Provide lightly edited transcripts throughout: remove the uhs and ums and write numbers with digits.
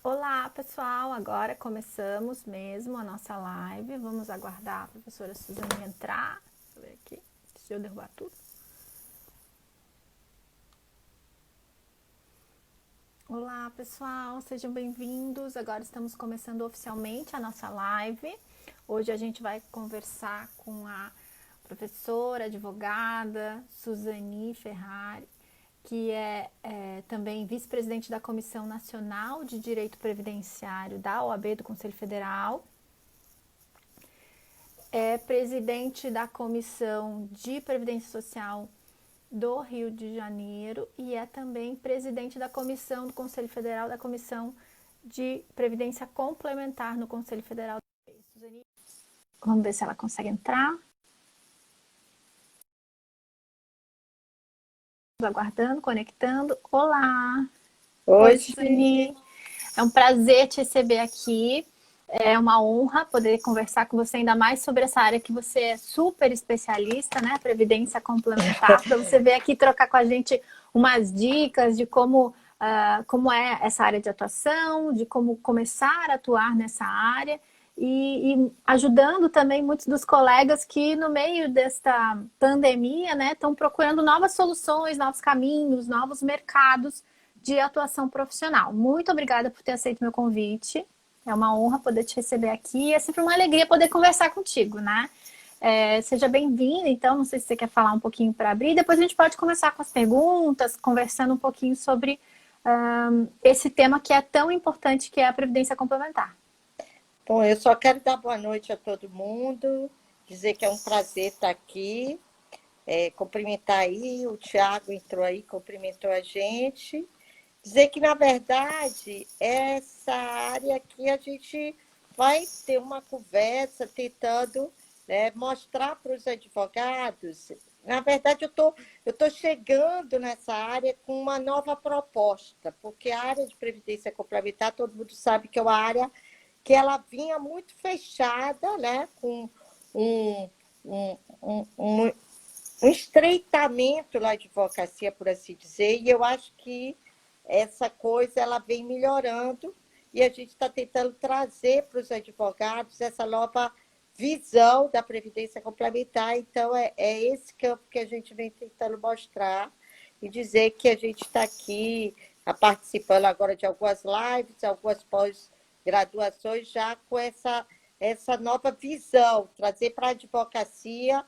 Olá, pessoal! Agora começamos mesmo a nossa live. Vamos aguardar a professora Suzane entrar. Deixa eu ver aqui. Deixa eu derrubar tudo. Olá, pessoal! Sejam bem-vindos. Agora estamos começando oficialmente a nossa live. Hoje a gente vai conversar com a professora, advogada Suzane Ferrari, que é também vice-presidente da Comissão Nacional de Direito Previdenciário da OAB do Conselho Federal. É presidente da Comissão de Previdência Social do Rio de Janeiro e é também presidente da Comissão do Conselho Federal da Comissão de Previdência Complementar no Conselho Federal. Vamos ver se ela consegue entrar. Aguardando, conectando. Olá! Oi, Oi, Suzane! É um prazer te receber aqui. É uma honra poder conversar com você ainda mais sobre essa área que você é super especialista, né? Previdência complementar, para você vir aqui trocar com a gente umas dicas de como é essa área de atuação, de como começar a atuar nessa área e ajudando também muitos dos colegas que no meio desta pandemia, né, estão procurando novas soluções, novos caminhos, novos mercados de atuação profissional. Muito obrigada por ter aceito meu convite. É uma honra poder te receber aqui. É sempre uma alegria poder conversar contigo, né? Seja bem-vinda. Então, não sei se você quer falar um pouquinho para abrir. Depois a gente pode começar com as perguntas, conversando um pouquinho sobre esse tema que é tão importante, que é a Previdência Complementar. Bom, eu só quero dar boa noite a todo mundo, dizer que é um prazer estar aqui, cumprimentar aí, o Thiago entrou aí, cumprimentou a gente, dizer que, na verdade, é essa área que a gente vai ter uma conversa tentando, né, mostrar para os advogados. Na verdade, eu tô chegando nessa área com uma nova proposta, porque a área de previdência complementar, todo mundo sabe que é uma área que ela vinha muito fechada, né, com um, um, um, um um estreitamento na advocacia, por assim dizer, e eu acho que essa coisa ela vem melhorando e a gente está tentando trazer para os advogados essa nova visão da previdência complementar. Então, é esse campo que a gente vem tentando mostrar e dizer que a gente está aqui participando agora de algumas lives, algumas pós-graduações, já com essa nova visão, trazer para a advocacia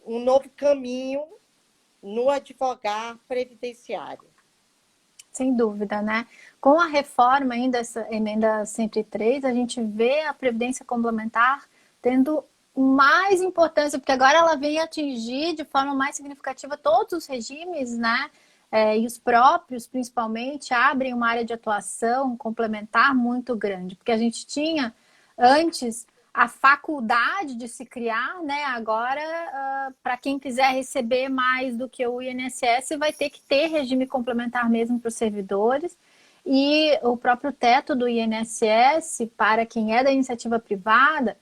um novo caminho no advogar previdenciário. Sem dúvida, né? Com a reforma ainda, essa emenda 103, a gente vê a Previdência Complementar tendo mais importância, porque agora ela vem atingir de forma mais significativa todos os regimes, né? E os próprios, principalmente, abrem uma área de atuação complementar muito grande, porque a gente tinha antes a faculdade de se criar, né? Agora, para quem quiser receber mais do que o INSS, vai ter que ter regime complementar mesmo para os servidores. E o próprio teto do INSS, para quem é da iniciativa privada,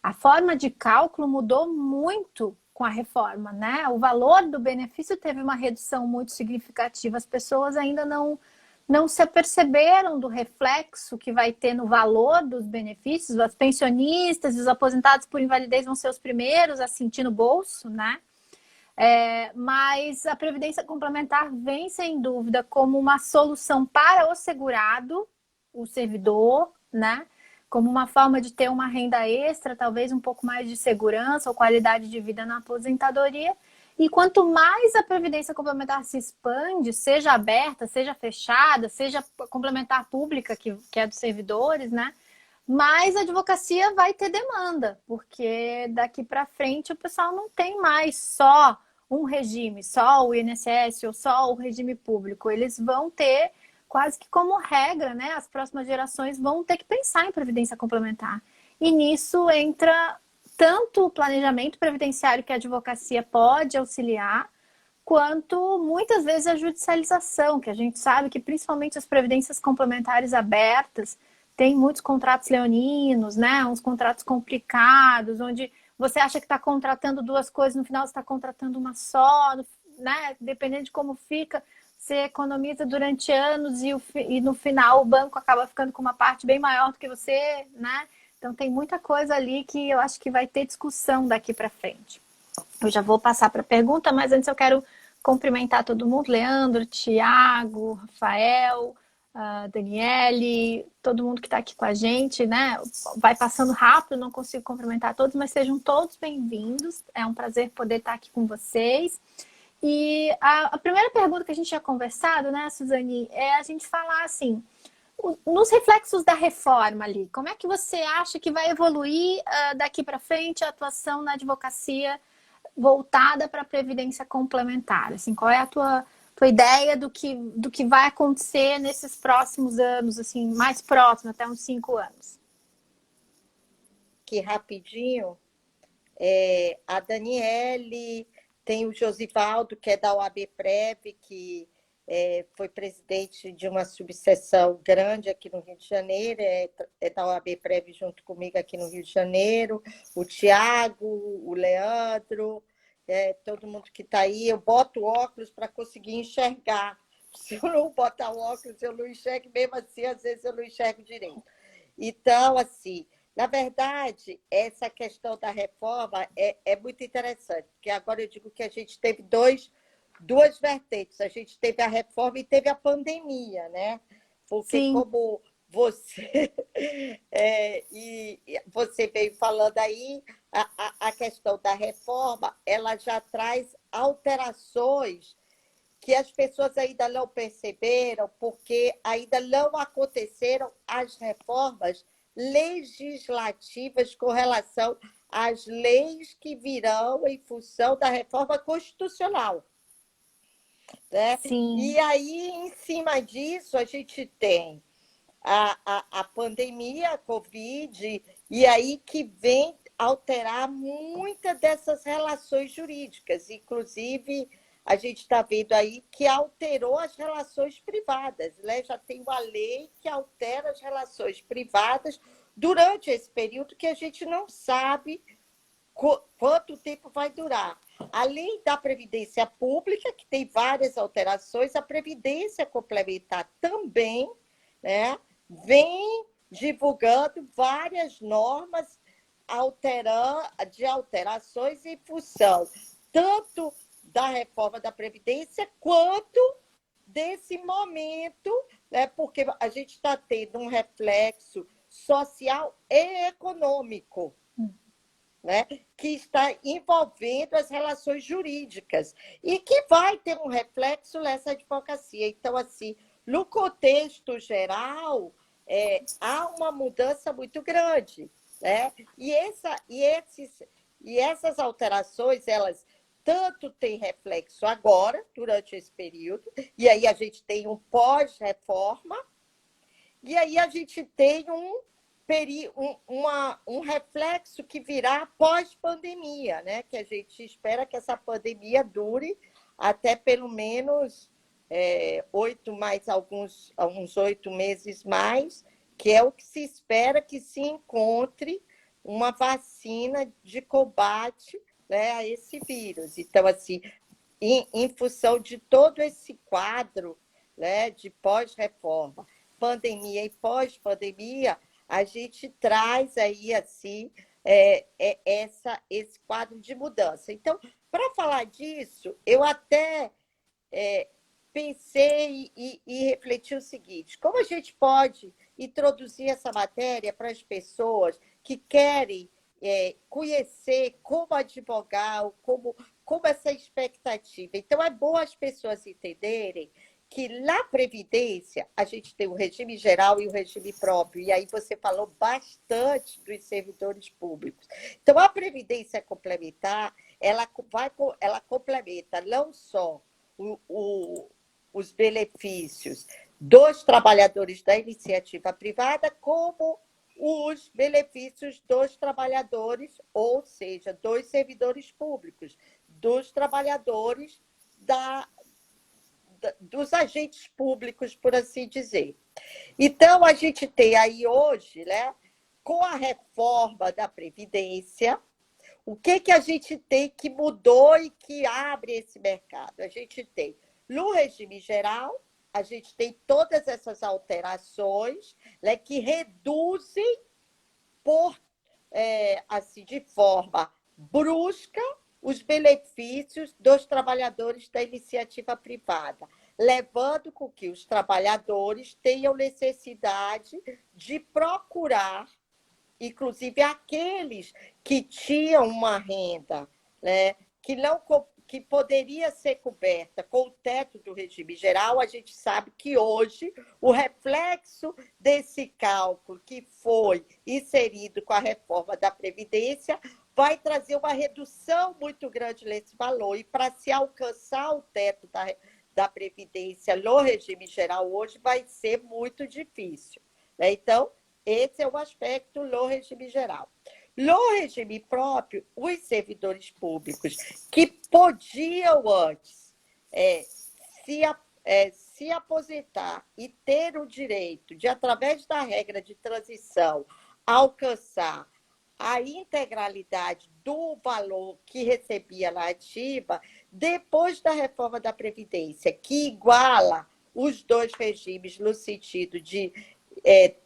a forma de cálculo mudou muito com a reforma, né? O valor do benefício teve uma redução muito significativa. As pessoas ainda não se aperceberam do reflexo que vai ter no valor dos benefícios. Os pensionistas e os aposentados por invalidez vão ser os primeiros a sentir no bolso, né? Mas a Previdência Complementar vem, sem dúvida, como uma solução para o segurado, o servidor, né? Como uma forma de ter uma renda extra, talvez um pouco mais de segurança ou qualidade de vida na aposentadoria. E quanto mais a Previdência Complementar se expande, seja aberta, seja fechada, seja complementar pública, que é dos servidores, né? Mais a advocacia vai ter demanda, porque daqui para frente o pessoal não tem mais só um regime, só o INSS ou só o regime público. Eles vão ter quase que como regra, né? As próximas gerações vão ter que pensar em previdência complementar. E nisso entra tanto o planejamento previdenciário que a advocacia pode auxiliar, quanto muitas vezes a judicialização, que a gente sabe que principalmente as previdências complementares abertas tem muitos contratos leoninos, né? Uns contratos complicados, onde você acha que está contratando duas coisas, no final você está contratando uma só, né? Dependendo de como fica, você economiza durante anos e no final o banco acaba ficando com uma parte bem maior do que você, né? Então tem muita coisa ali que eu acho que vai ter discussão daqui para frente. Eu já vou passar para a pergunta, mas antes eu quero cumprimentar todo mundo, Leandro, Tiago, Rafael, Daniele, todo mundo que está aqui com a gente, né? Vai passando rápido, não consigo cumprimentar todos, mas sejam todos bem-vindos. É um prazer poder estar aqui com vocês. E a primeira pergunta que a gente tinha conversado, né, Suzane, é a gente falar assim, nos reflexos da reforma ali, como é que você acha que vai evoluir daqui para frente a atuação na advocacia voltada para a previdência complementar? Assim, qual é a tua ideia do que vai acontecer nesses próximos anos, assim, mais próximo, até uns 5 anos? Que rapidinho, a Daniele, tem o Josivaldo, que é da OAB-Prev, que foi presidente de uma subseção grande aqui no Rio de Janeiro, é da OAB-Prev junto comigo aqui no Rio de Janeiro, o Tiago, o Leandro, todo mundo que está aí. Eu boto óculos para conseguir enxergar. Se eu não botar óculos, eu não enxergo, mesmo assim, às vezes eu não enxergo direito. Então, assim, na verdade, essa questão da reforma é muito interessante, porque agora eu digo que a gente teve duas vertentes. A gente teve a reforma e teve a pandemia, né? Porque Sim, como você e você veio falando aí, a questão da reforma, ela já traz alterações que as pessoas ainda não perceberam, porque ainda não aconteceram as reformas legislativas com relação às leis que virão em função da reforma constitucional, né? sim. E aí, em cima disso, a gente tem a pandemia, a Covid, e aí que vem alterar muitas dessas relações jurídicas. Inclusive, a gente está vendo aí que alterou as relações privadas, né? Já tem uma lei que altera as relações privadas durante esse período que a gente não sabe quanto tempo vai durar. Além da Previdência Pública, que tem várias alterações, a Previdência Complementar também, né, vem divulgando várias normas de alterações em função tanto da reforma da Previdência quanto desse momento, né, porque a gente está tendo um reflexo social e econômico, né, que está envolvendo as relações jurídicas e que vai ter um reflexo nessa advocacia. Então, assim, no contexto geral, há uma mudança muito grande, né? E essas alterações, elas tanto têm reflexo agora, durante esse período, e aí a gente tem um pós-reforma, e aí a gente tem um reflexo que virá pós-pandemia, né? Que a gente espera que essa pandemia dure até pelo menos 8 meses mais, que é o que se espera que se encontre uma vacina de combate, né, a esse vírus. Então, assim, em função de todo esse quadro, né, de pós-reforma, pandemia e pós-pandemia, a gente traz aí assim esse quadro de mudança. Então, para falar disso, eu até pensei e refleti o seguinte: como a gente pode introduzir essa matéria para as pessoas que querem conhecer como advogar, como essa expectativa. Então, é bom as pessoas entenderem que na Previdência a gente tem o regime geral e o regime próprio, e aí você falou bastante dos servidores públicos. Então, a Previdência complementar, ela complementa não só os benefícios dos trabalhadores da iniciativa privada, como os benefícios dos trabalhadores, ou seja, dos servidores públicos, dos trabalhadores dos agentes públicos, por assim dizer. Então, a gente tem aí hoje, né, com a reforma da Previdência, o que a gente tem que mudou e que abre esse mercado? A gente tem No regime geral, a gente tem todas essas alterações, né, que reduzem assim, de forma brusca os benefícios dos trabalhadores da iniciativa privada, levando com que os trabalhadores tenham necessidade de procurar, inclusive aqueles que tinham uma renda, né, que não que poderia ser coberta com o teto do regime geral. A gente sabe que hoje o reflexo desse cálculo que foi inserido com a reforma da Previdência vai trazer uma redução muito grande nesse valor. E para se alcançar o teto da Previdência no regime geral hoje vai ser muito difícil, né? Então, esse é o aspecto no regime geral. No regime próprio, os servidores públicos que podiam antes se aposentar e ter o direito de, através da regra de transição, alcançar a integralidade do valor que recebia na ativa, depois da reforma da Previdência, que iguala os dois regimes no sentido de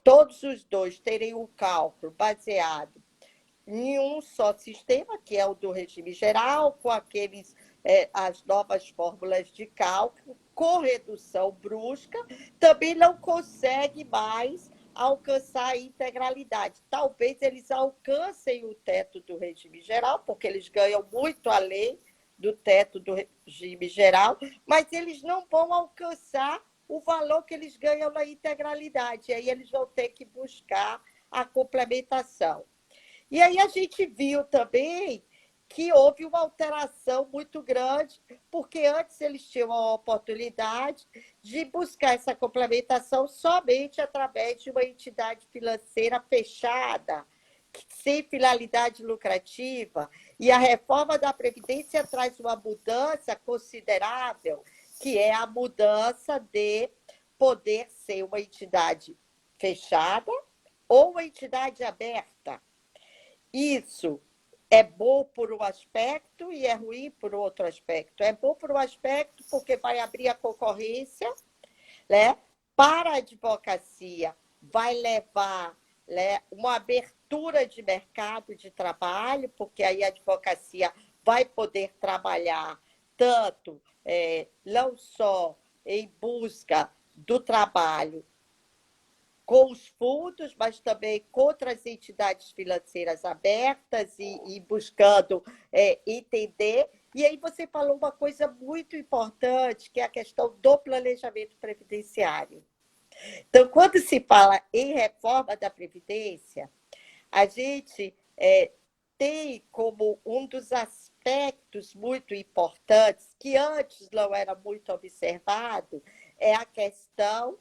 todos os dois terem um cálculo baseado em um só sistema, que é o do regime geral, com as novas fórmulas de cálculo, com redução brusca, também não consegue mais alcançar a integralidade. Talvez eles alcancem o teto do regime geral, porque eles ganham muito além do teto do regime geral, mas eles não vão alcançar o valor que eles ganham na integralidade. E aí eles vão ter que buscar a complementação. E aí a gente viu também que houve uma alteração muito grande, porque antes eles tinham a oportunidade de buscar essa complementação somente através de uma entidade financeira fechada, sem finalidade lucrativa, e a reforma da Previdência traz uma mudança considerável, que é a mudança de poder ser uma entidade fechada ou uma entidade aberta. Isso é bom por um aspecto e é ruim por outro aspecto. É bom por um aspecto porque vai abrir a concorrência, né? Para a advocacia, vai levar, né, uma abertura de mercado de trabalho, porque aí a advocacia vai poder trabalhar tanto, não só em busca do trabalho com os fundos, mas também contra as entidades financeiras abertas e buscando entender. E aí você falou uma coisa muito importante, que é a questão do planejamento previdenciário. Então, quando se fala em reforma da Previdência, a gente tem como um dos aspectos muito importantes, que antes não era muito observado, é a questão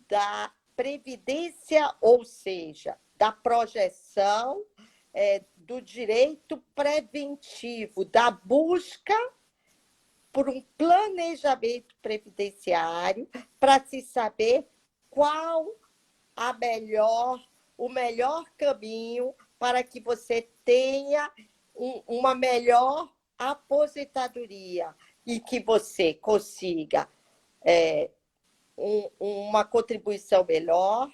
da previdência, ou seja, da projeção do direito preventivo, da busca por um planejamento previdenciário para se saber qual o melhor caminho para que você tenha uma melhor aposentadoria e que você consiga uma contribuição melhor,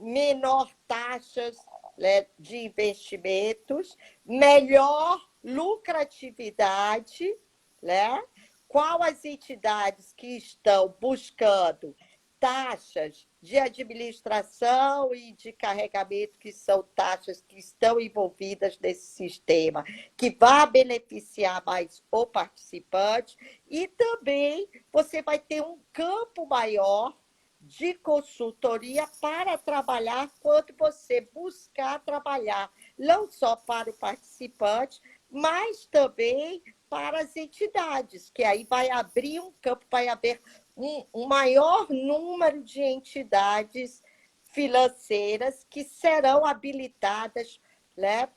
menor taxas, né, de investimentos, melhor lucratividade, né? Qual as entidades que estão buscando taxas de administração e de carregamento, que são taxas que estão envolvidas nesse sistema, que vai beneficiar mais o participante, e também você vai ter um campo maior de consultoria para trabalhar quando você buscar trabalhar, não só para o participante, mas também para as entidades, que aí vai abrir um campo, vai haver um maior número de entidades financeiras que serão habilitadas, né,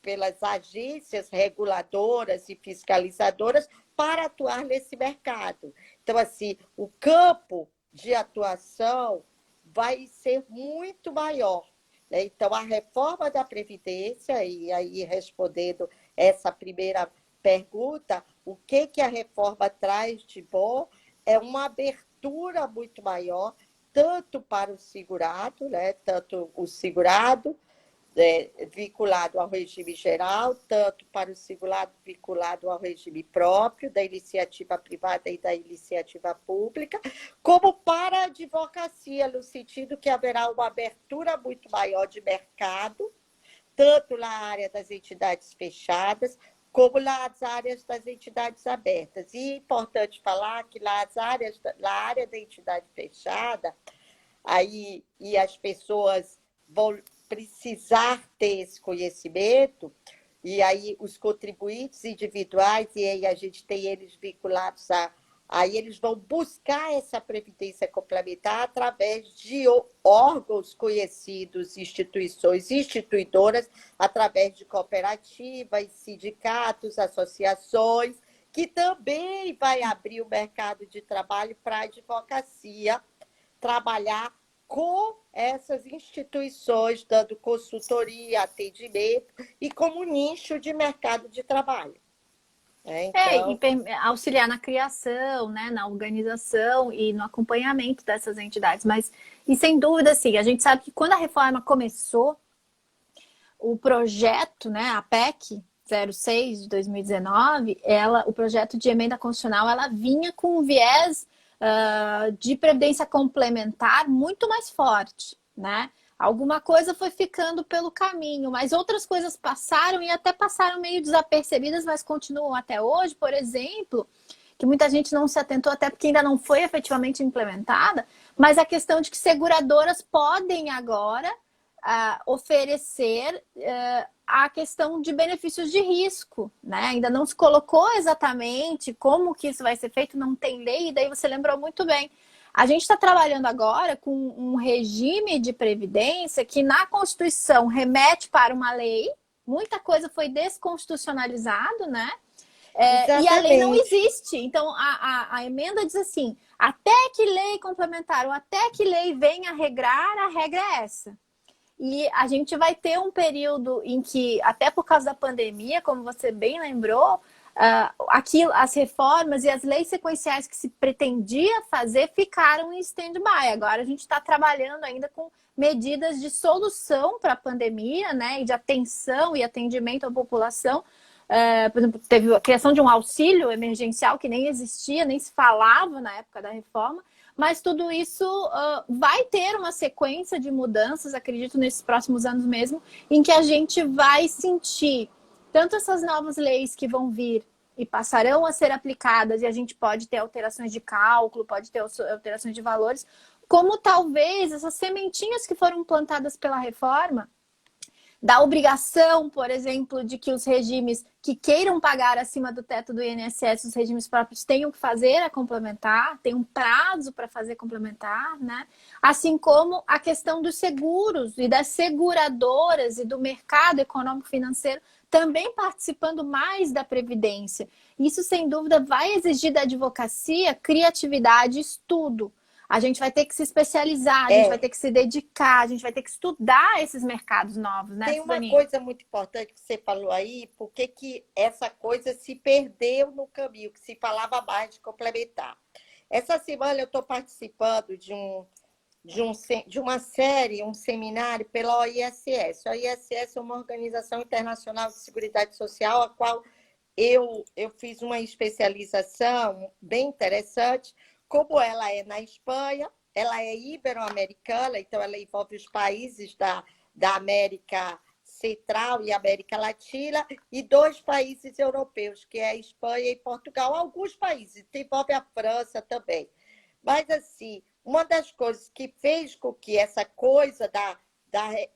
pelas agências reguladoras e fiscalizadoras para atuar nesse mercado. Então, assim, o campo de atuação vai ser muito maior, né? Então, a reforma da Previdência, e aí respondendo essa primeira pergunta o que a reforma traz de bom é uma abertura muito maior, tanto para o segurado, né? Tanto o segurado vinculado ao regime geral, tanto para o segurado vinculado ao regime próprio, da iniciativa privada e da iniciativa pública, como para a advocacia, no sentido que haverá uma abertura muito maior de mercado, tanto na área das entidades fechadas, como nas áreas das entidades abertas. E é importante falar que na área da entidade fechada, aí, e as pessoas vão precisar ter esse conhecimento, e aí os contribuintes individuais, e aí a gente tem eles vinculados aí eles vão buscar essa previdência complementar através de órgãos conhecidos, instituições instituidoras, através de cooperativas, sindicatos, associações, que também vai abrir o mercado de trabalho para a advocacia trabalhar com essas instituições, dando consultoria, atendimento e como nicho de mercado de trabalho. Então... E auxiliar na criação, né, na organização e no acompanhamento dessas entidades. E sem dúvida, sim, a gente sabe que quando a reforma começou, o projeto, né, a PEC 06 de 2019, o projeto de emenda constitucional, ela vinha com um viés de previdência complementar muito mais forte, né? Alguma coisa foi ficando pelo caminho, mas outras coisas passaram e até passaram meio desapercebidas, mas continuam até hoje, por exemplo, que muita gente não se atentou até porque ainda não foi efetivamente implementada, mas a questão de que seguradoras podem agora oferecer a questão de benefícios de risco, né? Ainda não se colocou exatamente como que isso vai ser feito, não tem lei, e daí você lembrou muito bem. A gente está trabalhando agora com um regime de previdência que na Constituição remete para uma lei, muita coisa foi desconstitucionalizado, né? E a lei não existe. Então, a emenda diz assim, até que lei complementar ou até que lei venha regrar, a regra é essa. E a gente vai ter um período em que, até por causa da pandemia, como você bem lembrou, as reformas e as leis sequenciais que se pretendia fazer ficaram em stand-by. Agora a gente está trabalhando ainda com medidas de solução para a pandemia, né, e de atenção e atendimento à população. Por exemplo, teve a criação de um auxílio emergencial que nem existia, nem se falava na época da reforma. Mas tudo isso vai ter uma sequência de mudanças, acredito, nesses próximos anos mesmo, em que a gente vai sentir tanto essas novas leis que vão vir e passarão a ser aplicadas, e a gente pode ter alterações de cálculo, pode ter alterações de valores, como talvez essas sementinhas que foram plantadas pela reforma, da obrigação, por exemplo, de que os regimes que queiram pagar acima do teto do INSS, os regimes próprios tenham que fazer a complementar, tem um prazo para fazer complementar, né? Assim como a questão dos seguros e das seguradoras e do mercado econômico financeiro também participando mais da previdência. Isso, sem dúvida, vai exigir da advocacia criatividade, estudo. A gente vai ter que se especializar, a gente vai ter que se dedicar, a gente vai ter que estudar esses mercados novos, né, Tem uma Suzane? coisa muito importante que você falou aí, porque que essa coisa se perdeu no caminho, que se falava mais de complementar. Essa semana eu estou participando de uma série, um seminário pela OISS. A OISS é uma organização internacional de seguridade social, a qual eu fiz uma especialização bem interessante. Como ela é na Espanha, ela é ibero-americana, então ela envolve os países da América Central e América Latina e 2 países europeus, que é a Espanha e Portugal. Alguns países, envolve a França também. Mas, assim, uma das coisas que fez com que essa coisa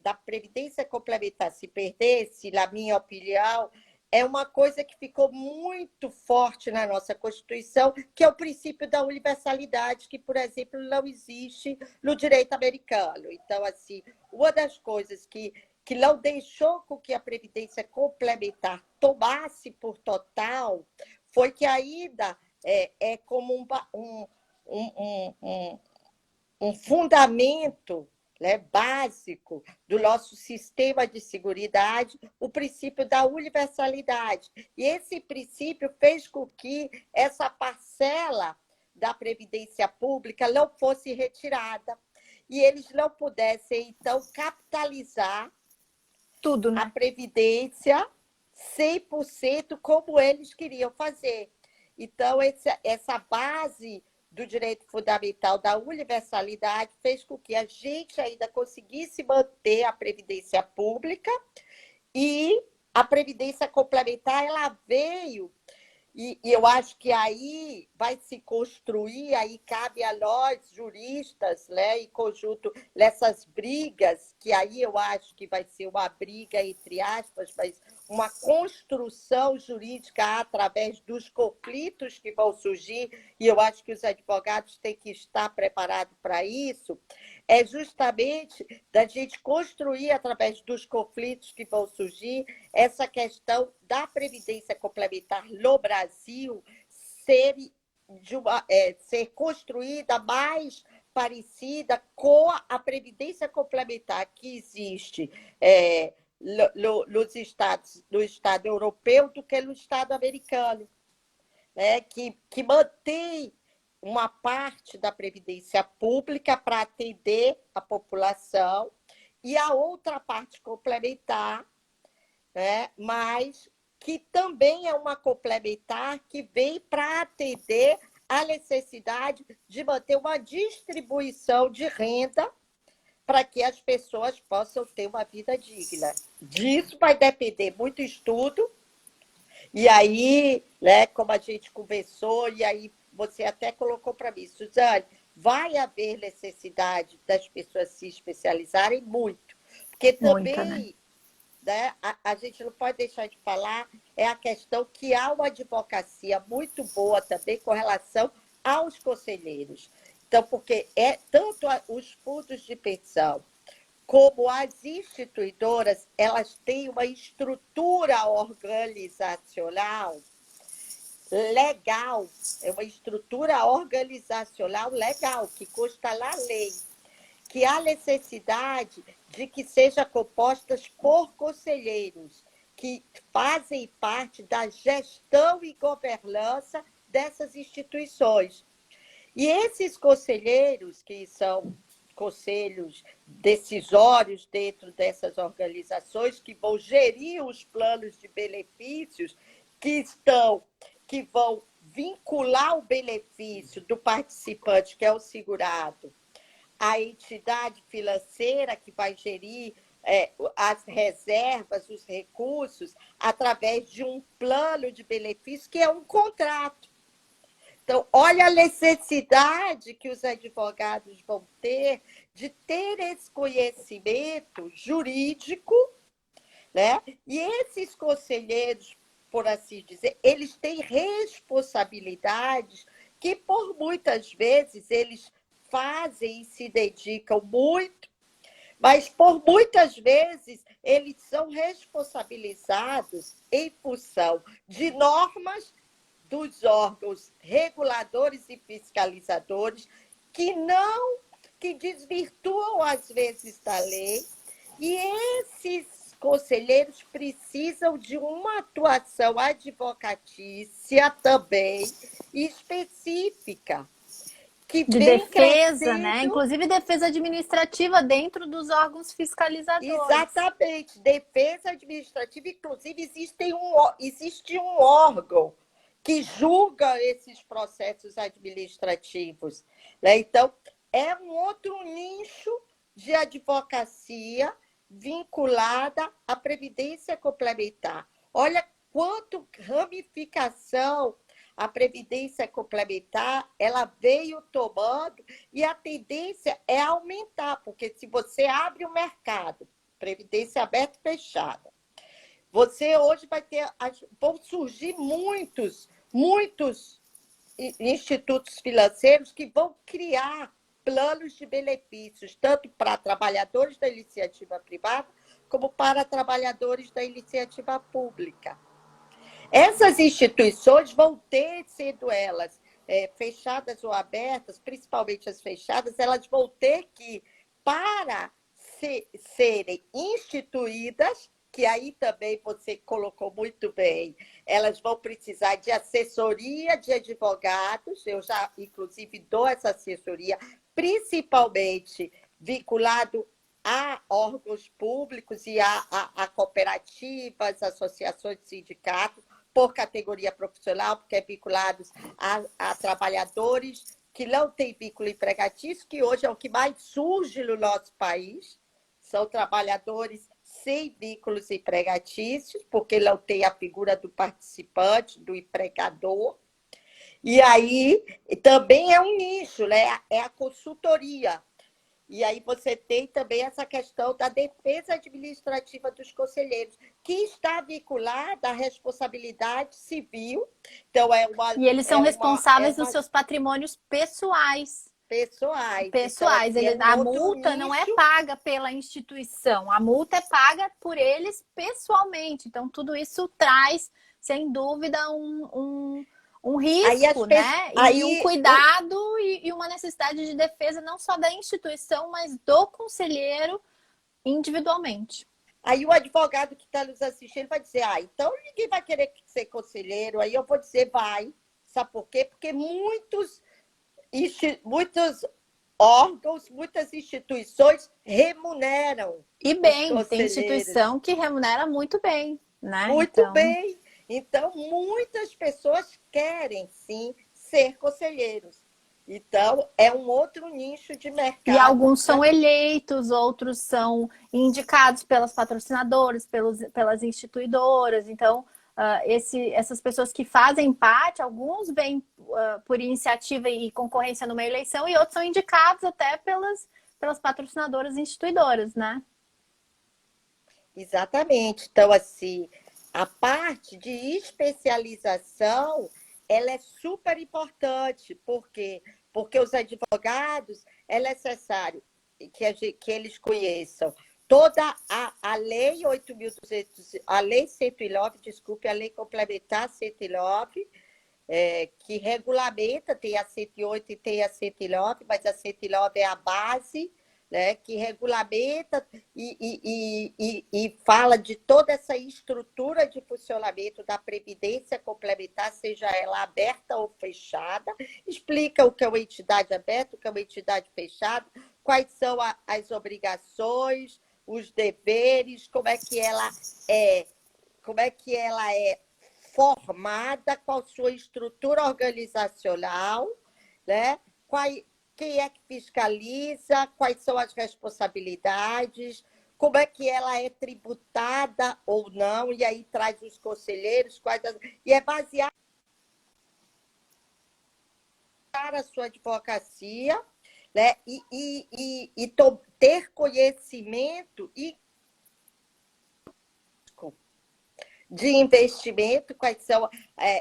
da previdência complementar se perdesse, na minha opinião, é uma coisa que ficou muito forte na nossa Constituição, que é o princípio da universalidade, que, por exemplo, não existe no direito americano. Então, assim, uma das coisas que não deixou com que a Previdência complementar tomasse por total foi que ainda é como um fundamento né, básico do nosso sistema de seguridade, o princípio da universalidade. E esse princípio fez com que essa parcela da Previdência Pública não fosse retirada e eles não pudessem, então, capitalizar tudo, a né? Previdência 100% como eles queriam fazer. Então, essa base do direito fundamental da universalidade fez com que a gente ainda conseguisse manter a Previdência Pública e a Previdência Complementar ela veio. E eu acho que aí vai se construir, aí cabe a nós, juristas, né, em conjunto, nessas brigas, que aí eu acho que vai ser uma briga, entre aspas, mas uma construção jurídica através dos conflitos que vão surgir, e eu acho que os advogados têm que estar preparados para isso, é justamente da gente construir, através dos conflitos que vão surgir, essa questão da Previdência Complementar no Brasil ser construída mais parecida com a Previdência Complementar que existe nos estados, no Estado europeu do que no Estado americano, né? que mantém uma parte da Previdência Pública para atender a população e a outra parte complementar, né? Mas que também é uma complementar que vem para atender a necessidade de manter uma distribuição de renda para que as pessoas possam ter uma vida digna. Disso vai depender muito estudo, e aí, né, como a gente conversou, e aí você até colocou para mim, Suzane, vai haver necessidade das pessoas se especializarem muito, porque Muita, né? também, né, a gente não pode deixar de falar, é a questão que há uma advocacia muito boa também com relação aos conselheiros. Então, porque tanto os fundos de pensão como as instituidoras, elas têm uma estrutura organizacional legal, é uma estrutura organizacional legal, que consta na lei, que há necessidade de que sejam compostas por conselheiros, que fazem parte da gestão e governança dessas instituições. E esses conselheiros, que são conselhos decisórios dentro dessas organizações, que vão gerir os planos de benefícios, que vão vincular o benefício do participante, que é o segurado, à entidade financeira que vai gerir as reservas, os recursos, através de um plano de benefício, que é um contrato. Então, olha a necessidade que os advogados vão ter de ter esse conhecimento jurídico, né? E esses conselheiros, por assim dizer, eles têm responsabilidades que, por muitas vezes, eles fazem e se dedicam muito, mas, por muitas vezes, eles são responsabilizados em função de normas dos órgãos reguladores e fiscalizadores que desvirtuam, às vezes, da lei, e esses conselheiros precisam de uma atuação advocatícia também específica, que De vem defesa, né? crescendo. Inclusive defesa administrativa dentro dos órgãos fiscalizadores. Exatamente, defesa administrativa, inclusive existe um órgão que julga esses processos administrativos, né? Então, é um outro nicho de advocacia vinculada à previdência complementar. Olha quanto ramificação a previdência complementar ela veio tomando, e a tendência é aumentar, porque se você abre o mercado, previdência aberta e fechada, você hoje vão surgir muitos institutos financeiros que vão criar planos de benefícios, tanto para trabalhadores da iniciativa privada, como para trabalhadores da iniciativa pública. Essas instituições vão ter, sendo elas fechadas ou abertas, principalmente as fechadas, elas vão ter que para serem instituídas, que aí também você colocou muito bem, elas vão precisar de assessoria de advogados, eu já, inclusive, dou essa assessoria, principalmente vinculado a órgãos públicos e a cooperativas, associações de sindicatos, por categoria profissional, porque é vinculados a trabalhadores que não têm vínculo empregatício, que hoje é o que mais surge no nosso país, são trabalhadores sem vínculos empregatícios, porque não tem a figura do participante, do empregador. E aí também é um nicho, né? É a consultoria. E aí você tem também essa questão da defesa administrativa dos conselheiros, que está vinculada à responsabilidade civil. Então, E eles são responsáveis dos seus patrimônios pessoais. pessoais. Então, Pessoais, assim, é um a outro multa não é nicho. paga pela instituição, a multa é paga por eles pessoalmente. Então, tudo isso traz, sem dúvida, um risco, né? E um cuidado e uma necessidade de defesa não só da instituição, mas do conselheiro individualmente. Aí o advogado que está nos assistindo vai dizer, então ninguém vai querer ser conselheiro. Aí eu vou dizer, vai. Sabe por quê? Porque muitos órgãos, muitas instituições remuneram E os bem, tem conselheiros. instituição que remunera muito bem, né? Muito bem. Então, muitas pessoas querem, sim, ser conselheiros. Então, é um outro nicho de E mercado. alguns são eleitos, outros são indicados pelas patrocinadoras, pelas instituidoras. Então, essas pessoas que fazem parte, alguns vêm por iniciativa e concorrência numa eleição, e outros são indicados até pelas patrocinadoras e instituidoras, né? Exatamente. Então, assim, a parte de especialização, ela é super importante. Por quê? Porque os advogados, é necessário que eles conheçam toda a Lei 8.200, a Lei 109, desculpe, a Lei Complementar 109, que regulamenta, tem a 108 e tem a 109, mas a 109 é a base, né, que regulamenta e fala de toda essa estrutura de funcionamento da Previdência Complementar, seja ela aberta ou fechada, explica o que é uma entidade aberta, o que é uma entidade fechada, quais são as obrigações, os deveres, como é que ela é formada, qual sua estrutura organizacional, né? Quem é que fiscaliza, quais são as responsabilidades, como é que ela é tributada ou não, e aí traz os conselheiros, e é baseado a sua advocacia, né? E ter conhecimento de investimento, quais são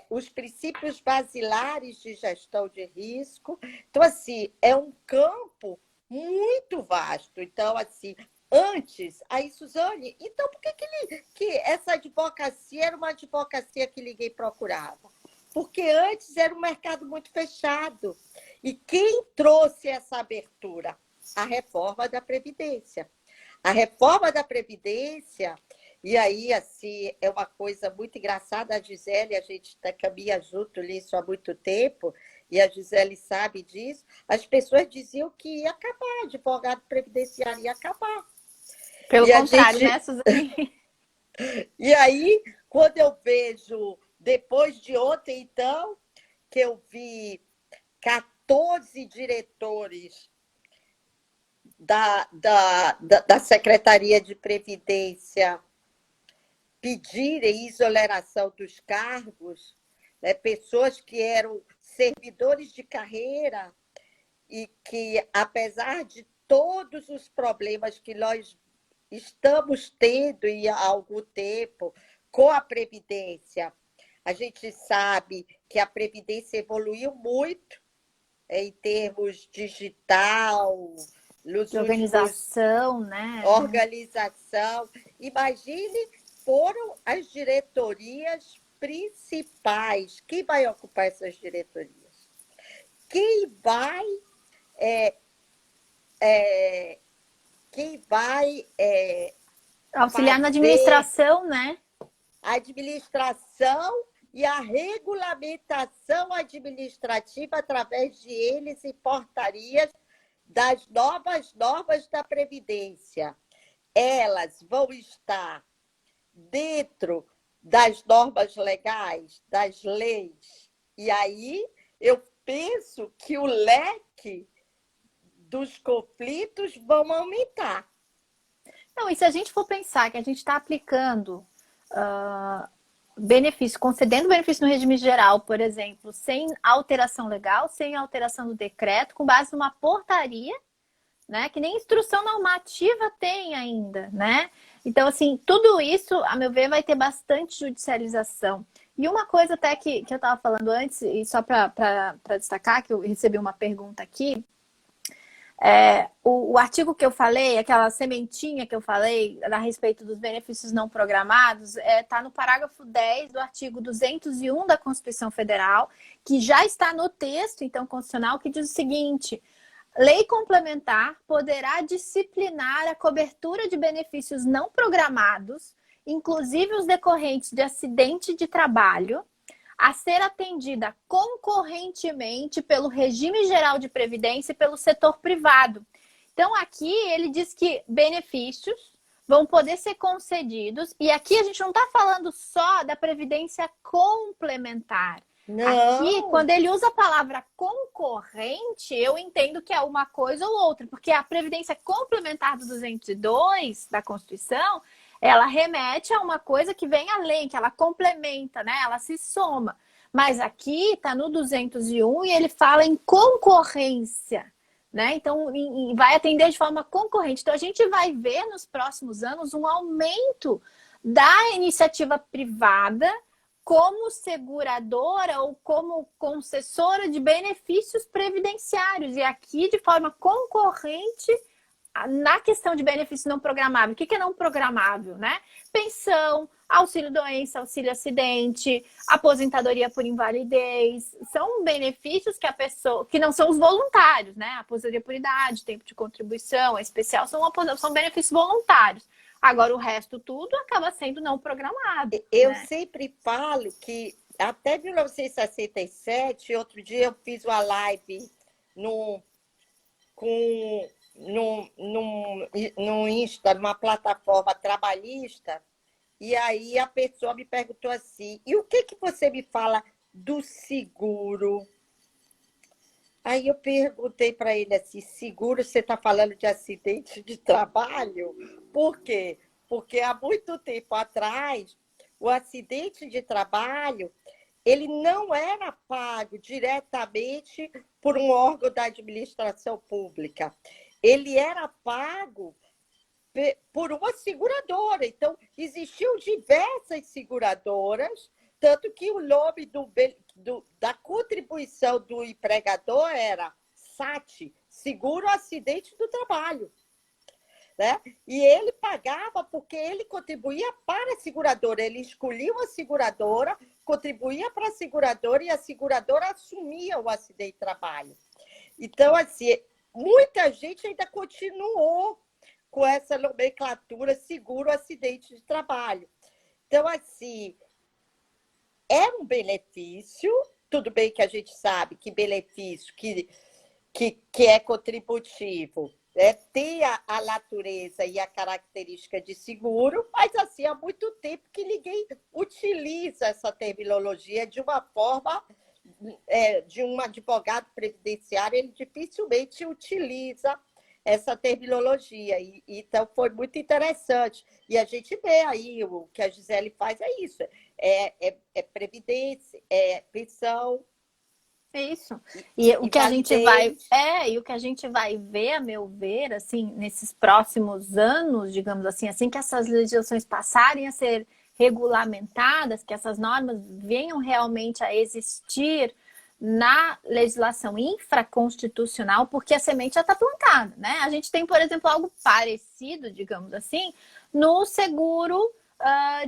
os princípios basilares de gestão de risco. Então, assim, é um campo muito vasto. Então, assim, antes, aí, Suzane, então por que essa advocacia era uma advocacia que ninguém procurava? Porque antes era um mercado muito fechado. E quem trouxe essa abertura? A reforma da Previdência. A reforma da Previdência. E aí, assim, é uma coisa muito engraçada. A Gisele, a gente caminha junto nisso há muito tempo, e a Gisele sabe disso. As pessoas diziam que ia acabar, advogado previdenciário ia acabar. Pelo contrário, né, Suzane? E aí, quando eu vejo, depois de ontem, então, que eu vi 14 diretores da Secretaria de Previdência pedirem exoneração dos cargos, né? Pessoas que eram servidores de carreira e que, apesar de todos os problemas que nós estamos tendo há algum tempo com a Previdência, a gente sabe que a Previdência evoluiu muito em termos digital, de organização, né? Organização. Imagine, foram as diretorias principais. Quem vai ocupar essas diretorias? Quem vai quem vai Auxiliar na fazer administração, né? a administração e a regulamentação administrativa através de eles e portarias das novas normas da Previdência. Elas vão estar dentro das normas legais, das leis. E aí eu penso que o leque dos conflitos vão aumentar. Não, e se a gente for pensar que a gente está aplicando benefício, concedendo benefício no regime geral, por exemplo, sem alteração legal, sem alteração do decreto, com base numa portaria, né, que nem instrução normativa tem ainda, né? Então, assim, tudo isso, a meu ver, vai ter bastante judicialização. E uma coisa até que eu estava falando antes, e só para destacar, que eu recebi uma pergunta aqui, o artigo que eu falei, aquela sementinha que eu falei a respeito dos benefícios não programados, está no parágrafo 10 do artigo 201 da Constituição Federal, que já está no texto, então, constitucional, que diz o seguinte: lei complementar poderá disciplinar a cobertura de benefícios não programados, inclusive os decorrentes de acidente de trabalho, a ser atendida concorrentemente pelo regime geral de previdência e pelo setor privado. Então, aqui ele diz que benefícios vão poder ser concedidos, e aqui a gente não está falando só da previdência complementar. Não. Aqui, quando ele usa a palavra concorrente, eu entendo que é uma coisa ou outra, porque a previdência complementar do 202 da Constituição, ela remete a uma coisa que vem além, que ela complementa, né? Ela se soma. Mas aqui está no 201 e ele fala em concorrência, né? Então, vai atender de forma concorrente. Então, a gente vai ver nos próximos anos um aumento da iniciativa privada como seguradora ou como concessora de benefícios previdenciários. E aqui, de forma concorrente, na questão de benefício não programável. O que é não programável, né? Pensão, auxílio-doença, auxílio-acidente, aposentadoria por invalidez. São benefícios que a pessoa... que não são os voluntários, né? Aposentadoria por idade, tempo de contribuição, especial, são benefícios voluntários. Agora, o resto tudo acaba sendo não programado. Eu né? sempre falo que até 1967, outro dia eu fiz uma live no Insta, numa plataforma trabalhista, e aí a pessoa me perguntou assim: e o que você me fala do seguro? Aí eu perguntei para ele assim: seguro, você está falando de acidente de trabalho? Por quê? Porque há muito tempo atrás, o acidente de trabalho ele não era pago diretamente por um órgão da administração pública. Ele era pago por uma seguradora. Então, existiam diversas seguradoras, tanto que o nome da contribuição do empregador era SAT, Seguro Acidente do Trabalho. Né? E ele pagava porque ele contribuía para a seguradora. Ele escolhia uma seguradora, contribuía para a seguradora e a seguradora assumia o acidente de trabalho. Então, assim, muita gente ainda continuou com essa nomenclatura seguro acidente de trabalho. Então, assim, é um benefício, tudo bem que a gente sabe que benefício que é contributivo tem a natureza e a característica de seguro, mas assim, há muito tempo que ninguém utiliza essa terminologia de uma forma, de um advogado previdenciário, ele dificilmente utiliza essa terminologia. Então, foi muito interessante. E a gente vê aí, o que a Gisele faz é isso, é previdência, é pensão. Isso. E o que a gente vai ver, a meu ver, assim, nesses próximos anos, digamos assim que essas legislações passarem a ser regulamentadas, que essas normas venham realmente a existir na legislação infraconstitucional, porque a semente já está plantada, né? A gente tem, por exemplo, algo parecido, digamos assim, no seguro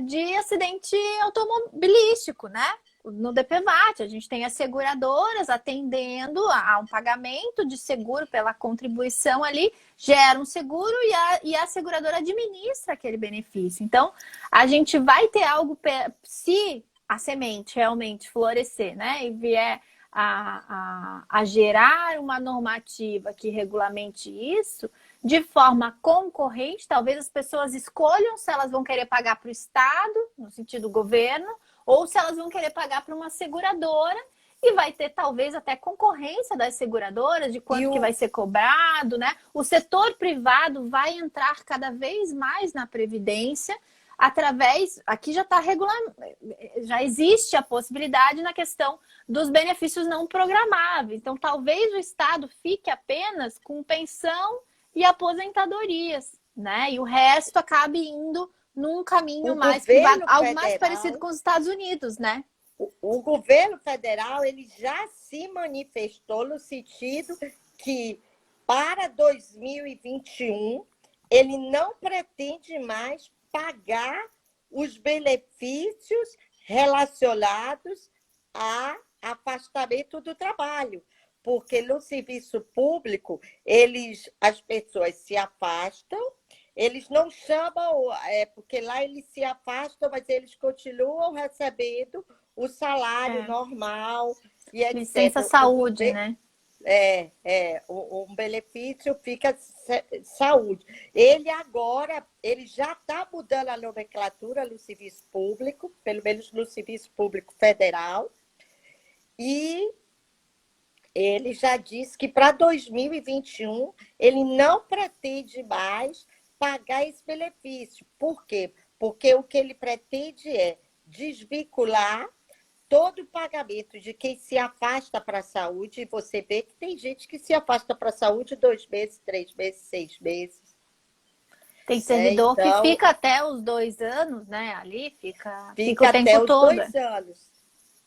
de acidente automobilístico, né? no DPVAT. A gente tem as seguradoras atendendo a um pagamento de seguro pela contribuição ali, gera um seguro e a seguradora administra aquele benefício. Então, a gente vai ter algo, se a semente realmente florescer, né, e vier a gerar uma normativa que regulamente isso, de forma concorrente, talvez as pessoas escolham se elas vão querer pagar para o Estado, no sentido governo, ou se elas vão querer pagar para uma seguradora, e vai ter talvez até concorrência das seguradoras de quanto que vai ser cobrado, né? O setor privado vai entrar cada vez mais na Previdência, através, aqui já está já existe a possibilidade na questão dos benefícios não programáveis. Então, talvez o Estado fique apenas com pensão e aposentadorias, né? E o resto acabe indo num caminho mais privado, algo mais parecido com os Estados Unidos, né? O governo federal ele já se manifestou no sentido que para 2021 ele não pretende mais pagar os benefícios relacionados a afastamento do trabalho, porque no serviço público as pessoas se afastam, eles não chamam, porque lá eles se afastam, mas eles continuam recebendo o salário normal e etc. Licença saúde, né? Um benefício fica saúde. Ele já está mudando a nomenclatura no serviço público, pelo menos no serviço público federal, e ele já disse que para 2021 ele não pretende mais pagar esse benefício. Por quê? Porque o que ele pretende é desvincular todo o pagamento de quem se afasta para a saúde, e você vê que tem gente que se afasta para a saúde 2 meses, 3 meses, 6 meses. Tem servidor que fica até os 2 anos, né? Ali fica o tempo até os todo. 2 anos.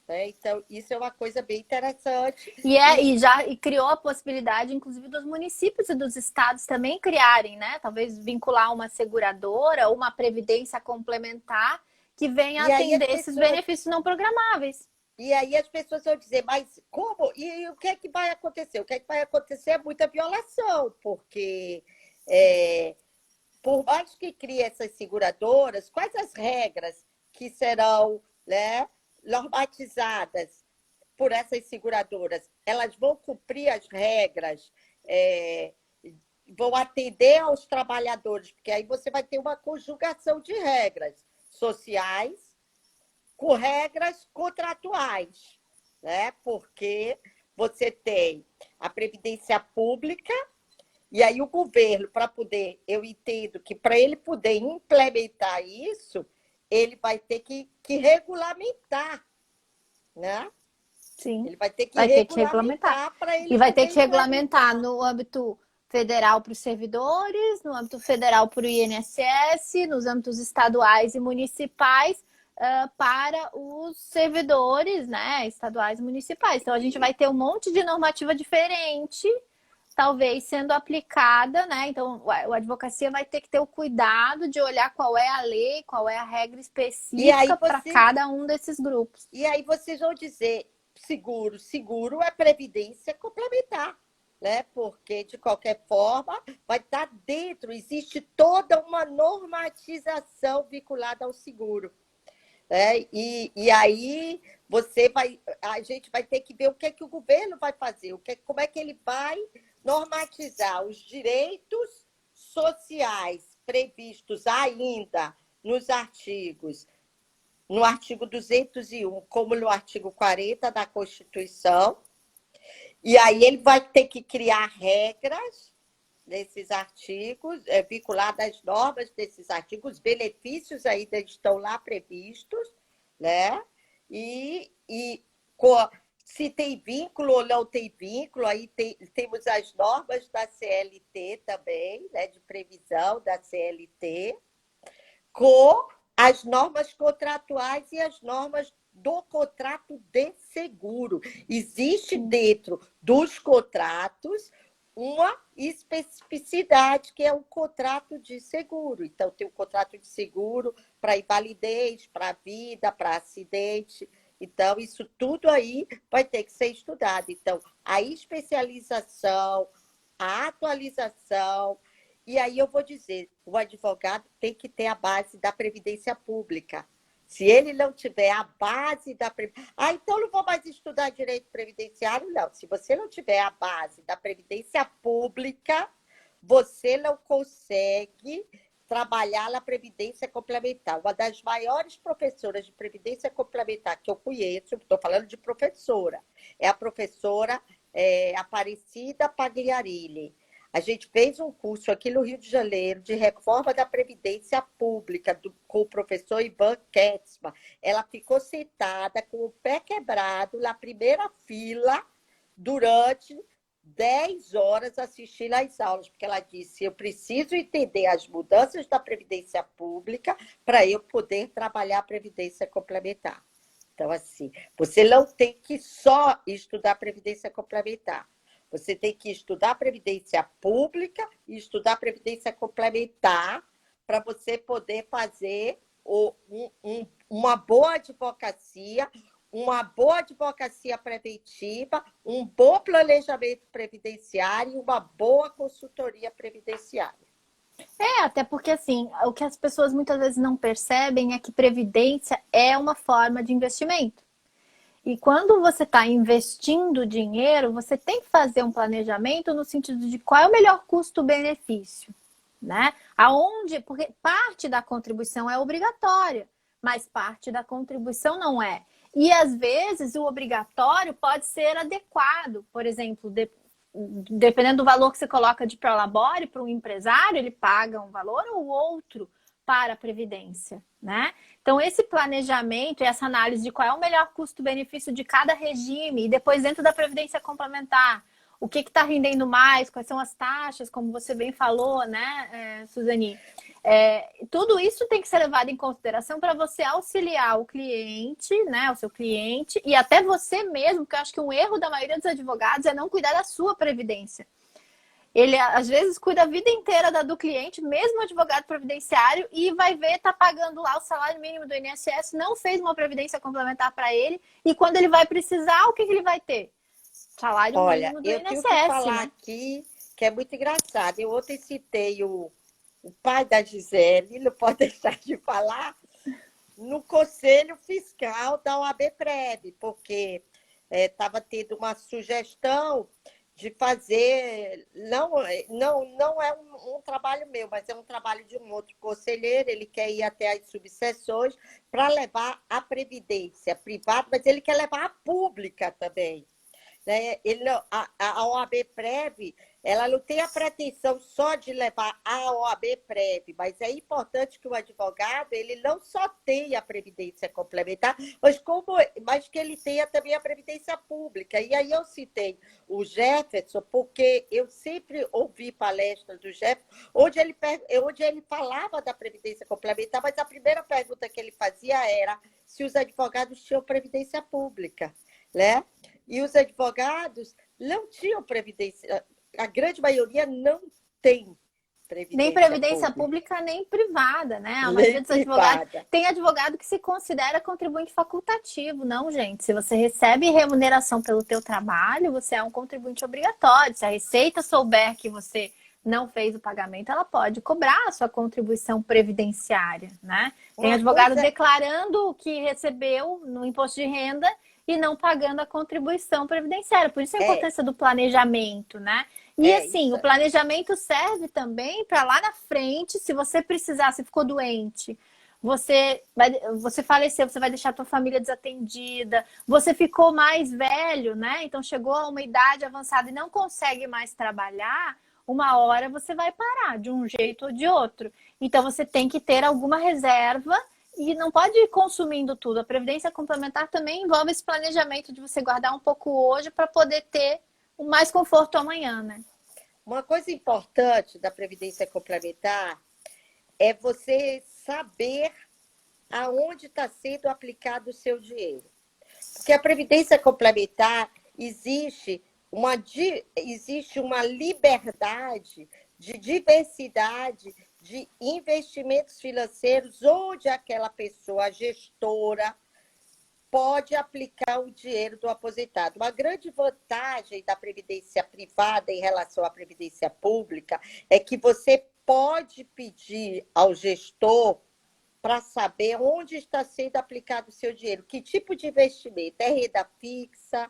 Então, isso é uma coisa bem interessante. E criou a possibilidade, inclusive, dos municípios e dos estados também criarem, né? Talvez vincular uma seguradora ou uma previdência complementar que venha atender esses benefícios não programáveis. E aí as pessoas vão dizer, mas como? E o que é que vai acontecer? O que é que vai acontecer é muita violação, porque por mais que crie essas seguradoras, quais as regras que serão, né, normatizadas por essas seguradoras? Elas vão cumprir as regras, vão atender aos trabalhadores, porque aí você vai ter uma conjugação de regras sociais com regras contratuais, né? Porque você tem a previdência pública e aí o governo, para poder, eu entendo que para ele poder implementar isso, ele vai ter que regulamentar, né? Sim. Ele vai ter que regulamentar para ele e vai ter que regulamentar no âmbito federal para os servidores, no âmbito federal para o INSS, nos âmbitos estaduais e municipais para os servidores, né, estaduais e municipais. Então, a gente vai ter um monte de normativa diferente, talvez sendo aplicada, né? Então, a advocacia vai ter que ter o cuidado de olhar qual é a lei, qual é a regra específica para cada um desses grupos. E aí vocês vão dizer, seguro é previdência complementar, né? Porque, de qualquer forma, vai estar dentro, existe toda uma normatização vinculada ao seguro. E aí a gente vai ter que ver o que é que o governo vai fazer, como é que ele vai normatizar os direitos sociais previstos ainda no artigo 201, como no artigo 40 da Constituição. E aí ele vai ter que criar regras nesses artigos, vinculadas às normas desses artigos, os benefícios ainda estão lá previstos, né? E se tem vínculo ou não tem vínculo, aí temos as normas da CLT também, né? De previsão da CLT, com as normas contratuais e as normas do contrato de seguro. Existe dentro dos contratos uma especificidade, que é o contrato de seguro. Então, tem o contrato de seguro para invalidez, para vida, para acidente. Então, isso tudo aí vai ter que ser estudado. Então, a especialização, a atualização, e aí eu vou dizer, o advogado tem que ter a base da Previdência Pública. Se ele não tiver a base da Previdência... então não vou mais estudar direito previdenciário, não. Se você não tiver a base da Previdência Pública, você não consegue trabalhar na Previdência Complementar. Uma das maiores professoras de Previdência Complementar que eu conheço, estou falando de professora, é a professora Aparecida Pagliarini. A gente fez um curso aqui no Rio de Janeiro de reforma da Previdência Pública com o professor Ivan Ketzmann. Ela ficou sentada com o pé quebrado na primeira fila durante 10 horas assistindo às aulas, porque ela disse, eu preciso entender as mudanças da Previdência Pública para eu poder trabalhar a Previdência Complementar. Então, assim, você não tem que só estudar Previdência Complementar. Você tem que estudar Previdência Pública e estudar Previdência Complementar para você poder fazer uma boa advocacia preventiva, um bom planejamento previdenciário e uma boa consultoria previdenciária. Até porque assim, o que as pessoas muitas vezes não percebem é que previdência é uma forma de investimento. E quando você está investindo dinheiro, você tem que fazer um planejamento no sentido de qual é o melhor custo-benefício, né? Porque parte da contribuição é obrigatória, mas parte da contribuição não é. E às vezes o obrigatório pode ser adequado. Por exemplo, dependendo do valor que você coloca de prolabore para um empresário, ele paga um valor ou outro para a previdência, né? Então, esse planejamento e essa análise de qual é o melhor custo-benefício de cada regime, e depois dentro da previdência complementar, o que está rendendo mais, quais são as taxas, como você bem falou, né, Suzani? Tudo isso tem que ser levado em consideração para você auxiliar o cliente, né, o seu cliente, e até você mesmo, porque eu acho que um erro da maioria dos advogados é não cuidar da sua previdência. Ele, às vezes, cuida a vida inteira do cliente, mesmo advogado previdenciário, e vai ver, tá pagando lá o salário mínimo do INSS, não fez uma previdência complementar para ele, e quando ele vai precisar, o que ele vai ter? Salário mínimo do INSS. Olha, eu tenho que falar, né? aqui que é muito engraçado. Eu ontem citei o pai da Gisele, não pode deixar de falar, no Conselho Fiscal da OAB-Prev, porque estava tendo uma sugestão de fazer, não é um trabalho meu, mas é um trabalho de um outro conselheiro, ele quer ir até as subseções para levar a previdência privada, mas ele quer levar a pública também. Né? A OAB-Prev, ela não tem a pretensão só de levar a OAB-Prev, mas é importante que o advogado ele não só tenha a previdência complementar, mas que ele tenha também a previdência pública. E aí eu citei o Jefferson, porque eu sempre ouvi palestras do Jefferson, onde ele falava da previdência complementar, mas a primeira pergunta que ele fazia era se os advogados tinham previdência pública, né? E os advogados não tinham previdência, a grande maioria não tem previdência nem previdência pública, nem privada, né? A nem maioria dos privada. advogados tem advogado que se considera contribuinte facultativo. Não, gente. Se você recebe remuneração pelo teu trabalho, você é um contribuinte obrigatório. Se a Receita souber que você não fez o pagamento, ela pode cobrar a sua contribuição previdenciária, né? Tem advogado declarando que recebeu no imposto de renda e não pagando a contribuição previdenciária. Por isso a importância do planejamento, né? E assim, o planejamento serve também para lá na frente, se você precisar, se ficou doente, você faleceu, você vai deixar a tua família desatendida, você ficou mais velho, né? Então chegou a uma idade avançada e não consegue mais trabalhar, uma hora você vai parar de um jeito ou de outro. Então você tem que ter alguma reserva e não pode ir consumindo tudo. A previdência complementar também envolve esse planejamento de você guardar um pouco hoje para poder ter mais conforto amanhã, né? Uma coisa importante da previdência complementar é você saber aonde está sendo aplicado o seu dinheiro. Porque a previdência complementar existe uma liberdade de diversidade de investimentos financeiros onde aquela pessoa, a gestora, pode aplicar o dinheiro do aposentado. Uma grande vantagem da previdência privada em relação à previdência pública é que você pode pedir ao gestor para saber onde está sendo aplicado o seu dinheiro, que tipo de investimento, é renda fixa,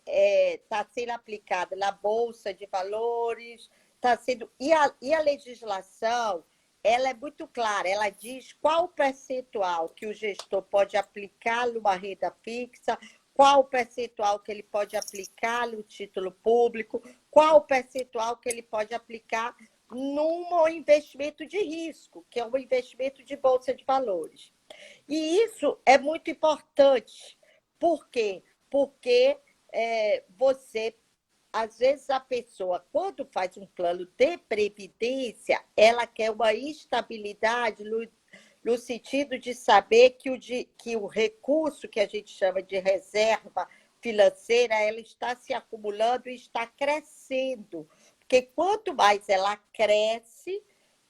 está sendo aplicada na Bolsa de Valores, está sendo... E a legislação, ela é muito clara, ela diz qual o percentual que o gestor pode aplicar numa renda fixa, qual o percentual que ele pode aplicar no título público, qual o percentual que ele pode aplicar num investimento de risco, que é um investimento de bolsa de valores. E isso é muito importante. Por quê? Porque você, às vezes, a pessoa, quando faz um plano de previdência, ela quer uma estabilidade no sentido de saber que o recurso que a gente chama de reserva financeira, ela está se acumulando e está crescendo. Porque quanto mais ela cresce,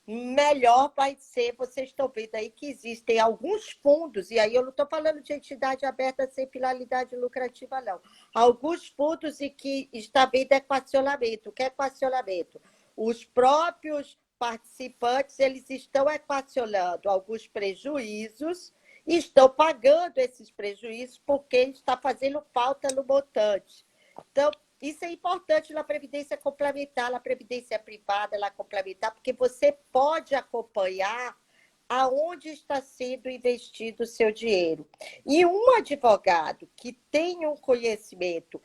melhor vai ser. Vocês estão vendo aí que existem alguns fundos, e aí eu não estou falando de entidade aberta sem finalidade lucrativa, não. Alguns fundos em que está vendo equacionamento. O que é equacionamento? Os próprios participantes, eles estão equacionando alguns prejuízos e estão pagando esses prejuízos porque está fazendo falta no montante. Então, isso é importante na previdência complementar, na previdência privada, na complementar, porque você pode acompanhar aonde está sendo investido o seu dinheiro. E um advogado que tem um conhecimento,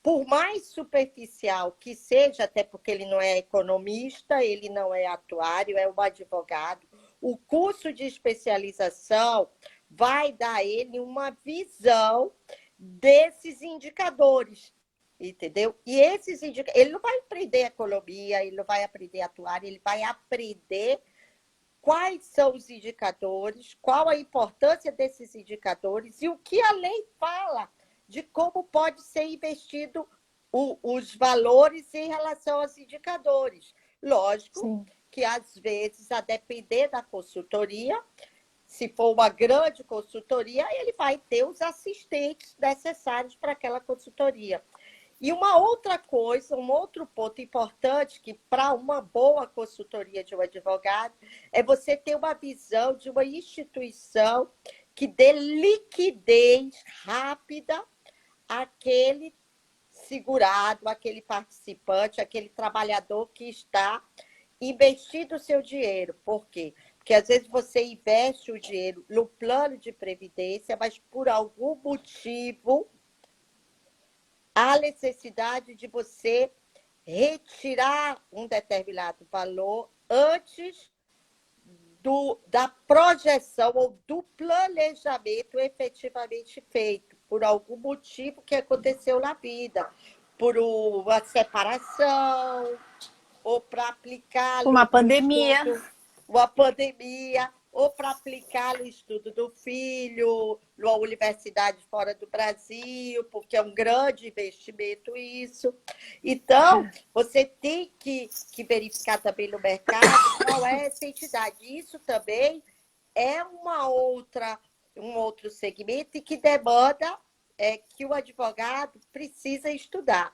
por mais superficial que seja, até porque ele não é economista, ele não é atuário, é um advogado, o curso de especialização vai dar a ele uma visão desses indicadores. Entendeu? E esses indicadores, ele não vai aprender economia, ele não vai aprender atuário, ele vai aprender quais são os indicadores, qual a importância desses indicadores e o que a lei fala de como pode ser investido os valores em relação aos indicadores. Lógico Sim. que, às vezes, a depender da consultoria, se for uma grande consultoria, ele vai ter os assistentes necessários para aquela consultoria. E uma outra coisa, um outro ponto importante, que para uma boa consultoria de um advogado, é você ter uma visão de uma instituição que dê liquidez rápida àquele segurado, àquele participante, àquele trabalhador que está investindo o seu dinheiro. Por quê? Porque às vezes você investe o dinheiro no plano de previdência, mas por algum motivo há necessidade de você retirar um determinado valor antes da projeção ou do planejamento efetivamente feito, por algum motivo que aconteceu na vida, por uma separação, ou para aplicar uma pandemia. Uma pandemia, ou para aplicar no estudo do filho, numa universidade fora do Brasil, porque é um grande investimento isso. Então, você tem que verificar também no mercado qual é essa entidade. Isso também é um outro segmento e que demanda que o advogado precisa estudar.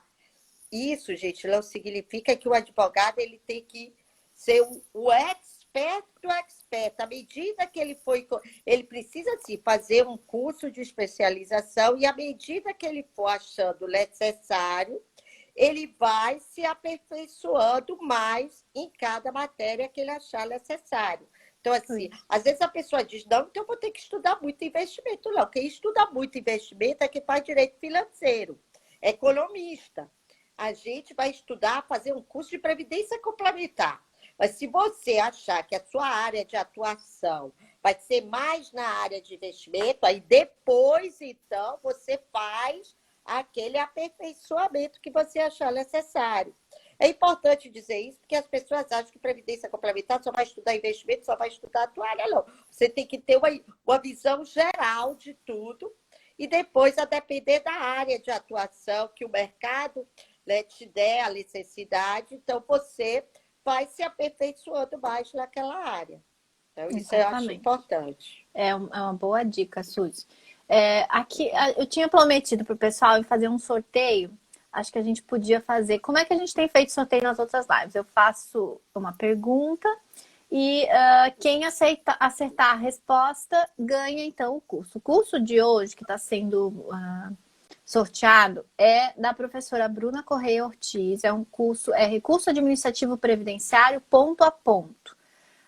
Isso, gente, não significa que o advogado ele tem que ser o expert do expert. À medida que ele precisa sim, fazer um curso de especialização e à medida que ele for achando necessário, ele vai se aperfeiçoando mais em cada matéria que ele achar necessário. Então, assim, às vezes a pessoa diz, não, então eu vou ter que estudar muito investimento. Não, quem estuda muito investimento é quem faz direito financeiro, é economista. A gente vai estudar, fazer um curso de previdência complementar. Mas se você achar que a sua área de atuação vai ser mais na área de investimento, aí depois, então, você faz aquele aperfeiçoamento que você achar necessário. É importante dizer isso, porque as pessoas acham que previdência complementar só vai estudar investimento, só vai estudar atuária, não. Você tem que ter uma visão geral de tudo e depois, a depender da área de atuação que o mercado te der a necessidade, então você vai se aperfeiçoando mais naquela área. Então, isso eu acho importante. É uma boa dica, Suzy. Aqui, eu tinha prometido para o pessoal fazer um sorteio. Acho que a gente podia fazer. Como é que a gente tem feito sorteio nas outras lives? Eu faço uma pergunta e quem acertar a resposta ganha então o curso. O curso de hoje, que está sendo sorteado, é da professora Bruna Correia Ortiz. É um curso, recurso administrativo previdenciário ponto a ponto.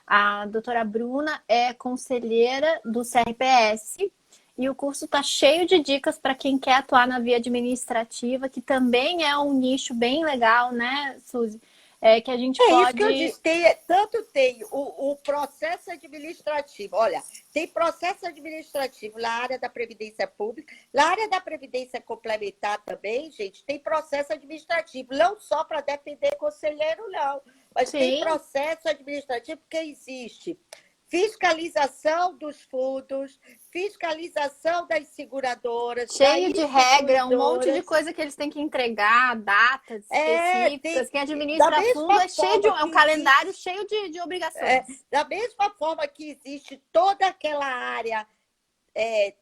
A doutora Bruna é conselheira do CRPS e o curso está cheio de dicas para quem quer atuar na via administrativa, que também é um nicho bem legal, né, Suzy? Que a gente pode... Isso que eu disse, tanto tem o processo administrativo. Olha, tem processo administrativo na área da Previdência Pública, na área da Previdência Complementar também, gente, tem processo administrativo, não só para depender conselheiro, não, mas Sim. Tem processo administrativo que existe. Fiscalização dos fundos, fiscalização das seguradoras. Cheio de regra, um monte de coisa que eles têm que entregar, datas específicas. Quem administra fundo é cheio é um calendário cheio de obrigações. Da mesma forma que existe toda aquela área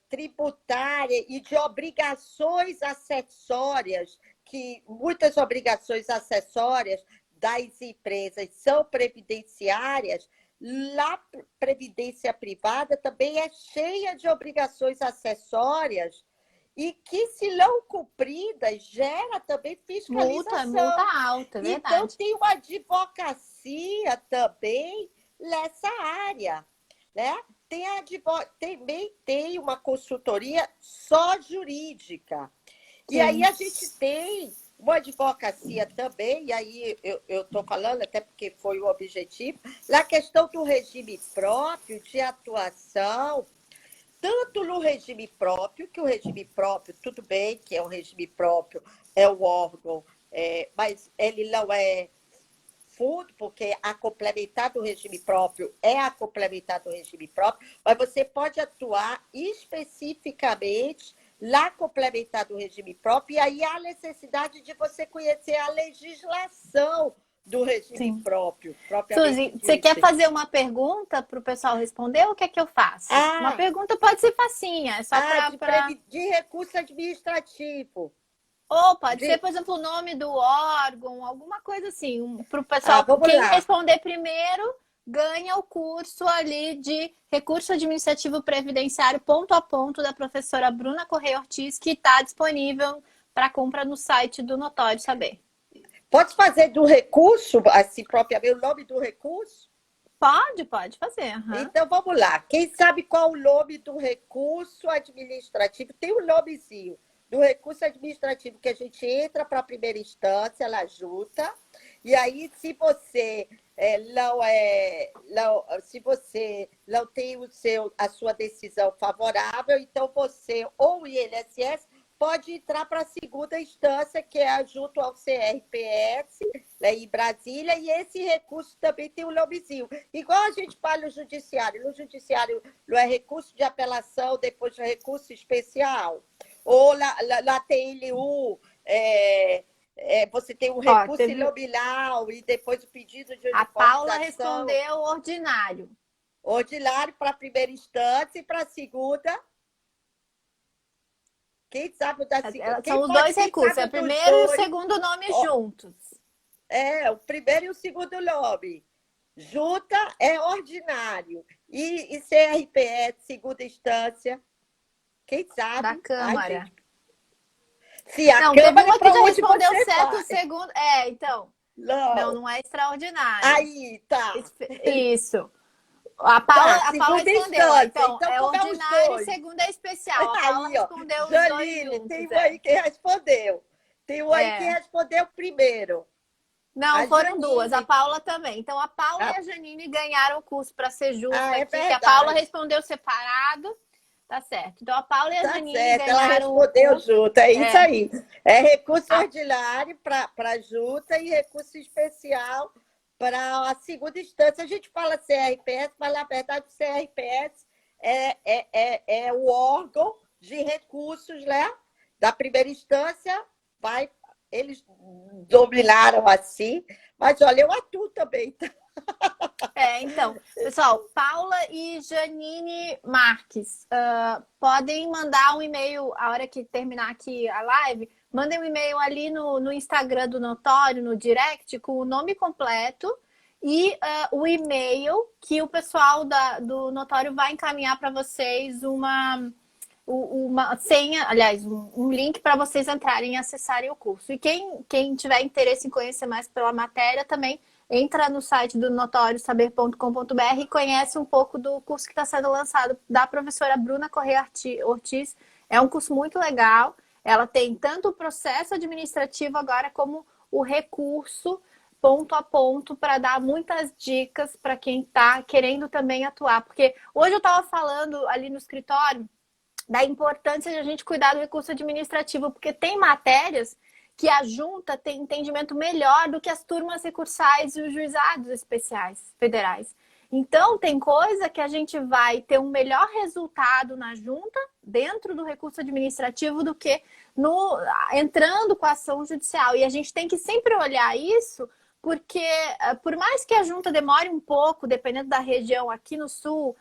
tributária e de obrigações acessórias, que muitas obrigações acessórias das empresas são previdenciárias, lá, previdência privada também é cheia de obrigações acessórias e que, se não cumpridas, gera também fiscalização. Multa alta, verdade. Então, tem uma advocacia também nessa área, né? Também tem uma consultoria só jurídica. Sim. E aí a gente tem uma advocacia também, e aí eu estou falando, até porque foi o objetivo, na questão do regime próprio de atuação, tanto no regime próprio, que o regime próprio, tudo bem que é um regime próprio, é o órgão, mas ele não é fundo, porque a complementar do regime próprio é a complementar do regime próprio, mas você pode atuar especificamente lá complementar do regime próprio, e aí há a necessidade de você conhecer a legislação do regime Sim. próprio. Suzy, você quer fazer uma pergunta para o pessoal responder ou quer que eu faça? Uma pergunta pode ser facinha, é só de recurso administrativo. Ou pode ser, por exemplo, o nome do órgão, alguma coisa assim, para o pessoal. Quem responder primeiro ganha o curso ali de recurso administrativo previdenciário ponto a ponto da professora Bruna Correia Ortiz, que está disponível para compra no site do Notório Saber. Pode fazer do recurso, assim, propriamente, o nome do recurso? Pode fazer. Uhum. Então, vamos lá. Quem sabe qual o nome do recurso administrativo? Tem um nomezinho do recurso administrativo que a gente entra para a primeira instância, ela junta, e aí, se você se você não tem a sua decisão favorável, então você, ou o INSS, pode entrar para a segunda instância, que é junto ao CRPS, né, em Brasília, e esse recurso também tem um nomezinho. Igual a gente fala no judiciário. No judiciário não é recurso de apelação, depois é recurso especial. Ou na TLU, você tem um recurso nominal e depois o pedido de uniformização. A Paula respondeu ordinário. Ordinário para a primeira instância e para a segunda... Quem sabe da segunda? São os dois recursos, é o primeiro e o segundo nome juntos. O primeiro e o segundo nome. Junta é ordinário. E CRPS, segunda instância, quem sabe? Da Câmara. Se a Câmara teve uma que já respondeu certo o segundo. Então. Não é extraordinário. Aí, tá. Isso. A Paula respondeu. Então é ordinário e segunda é especial. A Paula respondeu os dois juntos. Tem um aí que respondeu. Tem um aí que respondeu primeiro. Não, foram duas. A Paula também. Então, a Paula e a Janine ganharam o curso para ser justa aqui. Que a Paula respondeu separado. Tá certo. Então, a Paula e a Janine ganharam ela respondeu junto. É isso aí. É recurso ordinário para junta e recurso especial para a segunda instância. A gente fala CRPS, mas, na verdade, o CRPS é o órgão de recursos, né? Da primeira instância, eles dominaram assim. Mas, olha, eu atuo também, tá? Então, pessoal, Paula e Janine Marques, podem mandar um e-mail, a hora que terminar aqui a live, mandem um e-mail ali no Instagram do Notório, no direct, com o nome completo e o e-mail que o pessoal do Notório vai encaminhar para vocês uma senha, aliás, um link para vocês entrarem e acessarem o curso. E quem tiver interesse em conhecer mais pela matéria também entra no site do notoriosaber.com.br e conhece um pouco do curso que está sendo lançado da professora Bruna Correia Ortiz. É um curso muito legal. Ela tem tanto o processo administrativo agora como o recurso ponto a ponto para dar muitas dicas para quem está querendo também atuar. Porque hoje eu estava falando ali no escritório da importância de a gente cuidar do recurso administrativo, porque tem matérias que a junta tem entendimento melhor do que as turmas recursais e os juizados especiais federais. Então, tem coisa que a gente vai ter um melhor resultado na junta, dentro do recurso administrativo, do que entrando com a ação judicial. E a gente tem que sempre olhar isso, porque por mais que a junta demore um pouco, dependendo da região, aqui no Sul,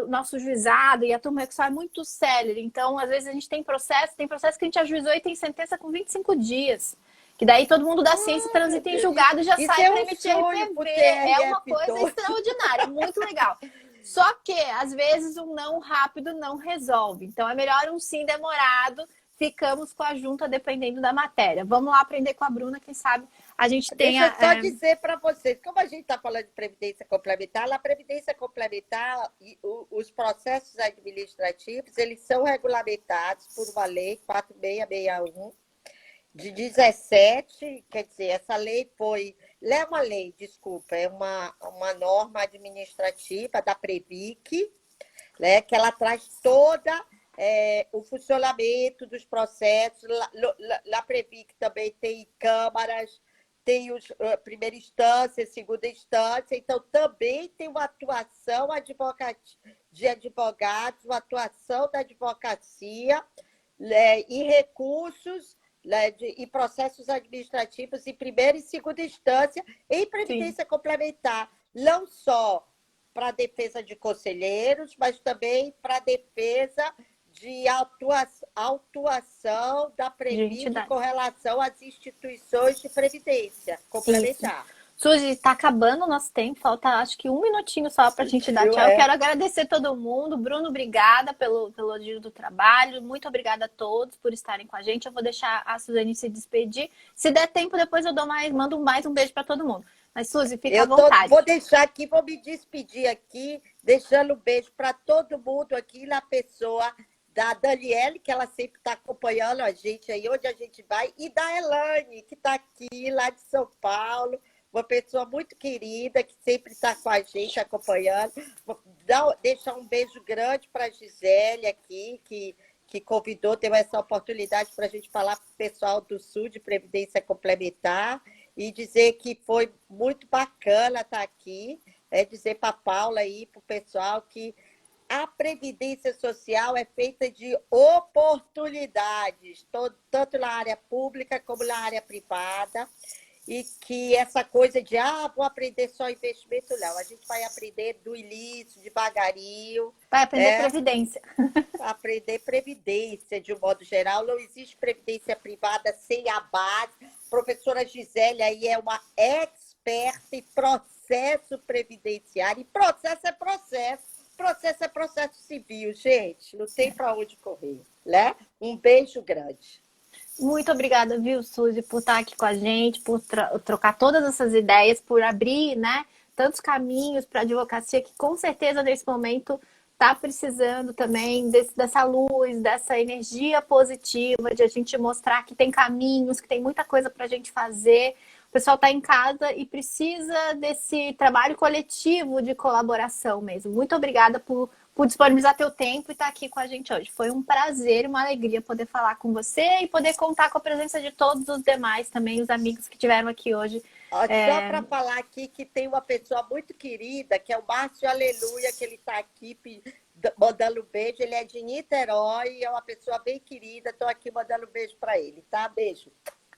nosso juizado e a turma recursal é muito célere. Então, às vezes a gente tem processo que a gente ajuizou e tem sentença com 25 dias. Que daí todo mundo da ciência transita em julgado e já Isso sai é para um emitir sonho pro RPV. É uma coisa TRF2. extraordinária, muito legal. Só que, às vezes, um não rápido não resolve. Então, é melhor um sim demorado. Ficamos com a junta dependendo da matéria. Vamos lá aprender com a Bruna, quem sabe a gente Deixa tenha... eu só dizer para vocês, como a gente está falando de previdência complementar, a previdência complementar e os processos administrativos, eles são regulamentados por uma lei 4661 de 17, quer dizer, essa lei não é uma lei, desculpa, é uma norma administrativa da Previc, né, que ela traz toda o funcionamento dos processos. Na Previc também tem câmaras, tem primeira instância, segunda instância, então também tem uma atuação de advogados, uma atuação da advocacia, né, e recursos, né, e processos administrativos em primeira e segunda instância em previdência Sim. complementar, não só para a defesa de conselheiros, mas também para a defesa de autuação da De Previc entidade. com relação às instituições de previdência Isso. complementar. Suzy, está acabando o nosso tempo, falta acho que um minutinho só para a gente dar Viu? tchau. Eu quero agradecer todo mundo. Bruno, obrigada pelo elogio do trabalho. Muito obrigada a todos por estarem com a gente. Eu vou deixar a Suzane se despedir. Se der tempo, depois eu mando mais um beijo para todo mundo. Mas, Suzy, fica à vontade. Vou deixar aqui, vou me despedir aqui, deixando um beijo para todo mundo aqui, na pessoa da Daniele, que ela sempre está acompanhando a gente aí, onde a gente vai, e da Elane, que está aqui, lá de São Paulo, uma pessoa muito querida, que sempre está com a gente, acompanhando. Vou deixar um beijo grande para a Gisele aqui, que convidou, teve essa oportunidade para a gente falar para o pessoal do Sul de Previdência Complementar, e dizer que foi muito bacana estar aqui, dizer para a Paula e para o pessoal que a Previdência Social é feita de oportunidades, tanto na área pública como na área privada, e que essa coisa de, vou aprender só investimento, não. A gente vai aprender do início, devagarinho. Vai aprender previdência. Aprender previdência, de um modo geral. Não existe previdência privada sem a base. A professora Gisele aí é uma expert em processo previdenciário. E processo é processo. Processo é processo civil, gente. Não tem para onde correr, né? Um beijo grande. Muito obrigada, viu, Suzy, por estar aqui com a gente, por trocar todas essas ideias, por abrir, né, tantos caminhos para a advocacia que com certeza nesse momento está precisando também dessa luz, dessa energia positiva, de a gente mostrar que tem caminhos, que tem muita coisa para a gente fazer. O pessoal está em casa e precisa desse trabalho coletivo de colaboração mesmo. Muito obrigada por disponibilizar teu tempo e estar aqui com a gente hoje. Foi um prazer, uma alegria poder falar com você e poder contar com a presença de todos os demais também, os amigos que tiveram aqui hoje. Só para falar aqui que tem uma pessoa muito querida, que é o Márcio Aleluia, que ele está aqui mandando um beijo. Ele é de Niterói, é uma pessoa bem querida. Estou aqui mandando um beijo para ele, tá? Beijo.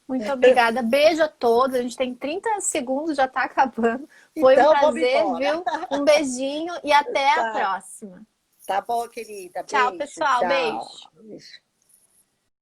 Muito obrigada. Beijo a todos. A gente tem 30 segundos, já está acabando. Foi um Então, vamos prazer, embora. viu? Um beijinho e até a Tá, próxima. tá bom, querida. Tchau, Beijo, pessoal. tchau. Beijo. Beijo.